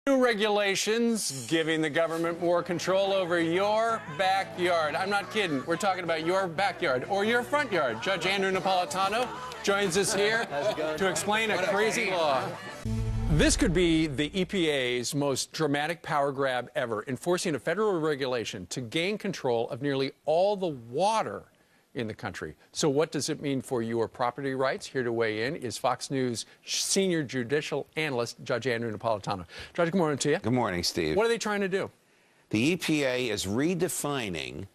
New regulations giving the government more control over your backyard. I'm not kidding. We're talking about your backyard or your front yard. Judge Andrew Napolitano joins us here to explain a crazy law. This could be the EPA's most dramatic power grab ever, enforcing a federal regulation to gain control of nearly all the water in the country. So what does it mean for your property rights? Here to weigh in is Fox News senior judicial analyst, Judge Andrew Napolitano. Judge, good morning to you. Good morning, Steve. What are they trying to do? The EPA is redefining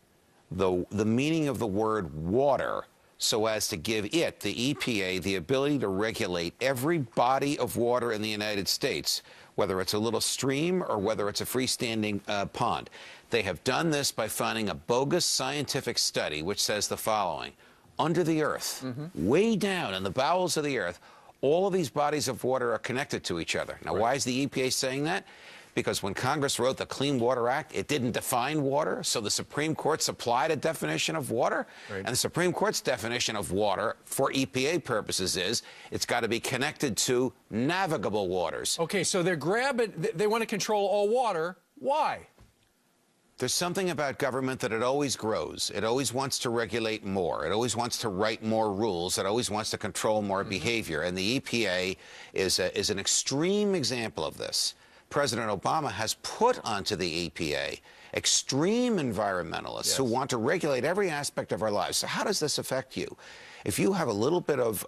the meaning of the word water so as to give it, the EPA, the ability to regulate every body of water in the United States, whether it's a little stream or whether it's a freestanding pond. They have done this by finding a bogus scientific study which says the following: under the earth, way down in the bowels of the earth, all of these bodies of water are connected to each other. Now, why is the EPA saying that? Because when Congress wrote the Clean Water Act, it didn't define water, so the Supreme Court supplied a definition of water. And the Supreme Court's definition of water, for EPA purposes, is it's got to be connected to navigable waters. Okay, so they're grabbing, they want to control all water. Why? There's something about government that it always grows. It always wants to regulate more. It always wants to write more rules. It always wants to control more behavior. And the EPA is an extreme example of this. President Obama has put onto the EPA extreme environmentalists who want to regulate every aspect of our lives. So how does this affect you? If you have a little bit of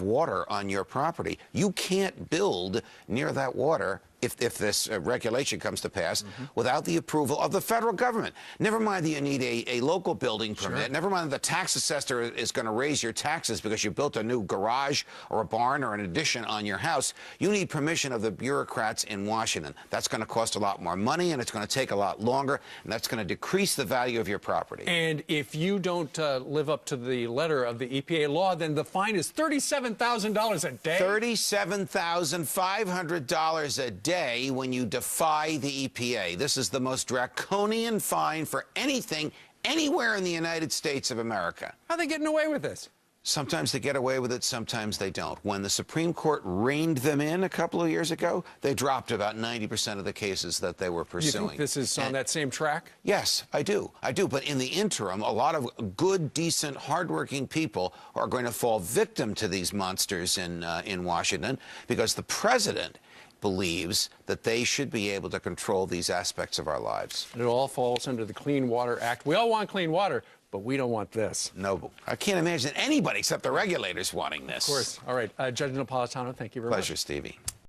water on your property, you can't build near that water if this regulation comes to pass without the approval of the federal government. Never mind that you need a local building permit. Never mind that the tax assessor is going to raise your taxes because you built a new garage or a barn or an addition on your house. You need permission of the bureaucrats in Washington. That's going to cost a lot more money, and it's going to take a lot longer, and that's going to decrease the value of your property. And if you don't live up to the letter of the EPA law, then the fine is $37,000 a day? $37,500 a day when you defy the EPA. This is the most draconian fine for anything anywhere in the United States of America. How are they getting away with this? Sometimes they get away with it, sometimes they don't. When the Supreme Court reined them in a couple of years ago, they dropped about 90% of the cases that they were pursuing. You think this is on that same track? Yes, I do. But in the interim, a lot of good, decent, hardworking people are going to fall victim to these monsters in Washington because the president believes that they should be able to control these aspects of our lives. And it all falls under the Clean Water Act. We all want clean water, but we don't want this. No, I can't imagine anybody except the regulators wanting this. Of course. All right. Judge Napolitano, thank you very much. Pleasure, Stevie.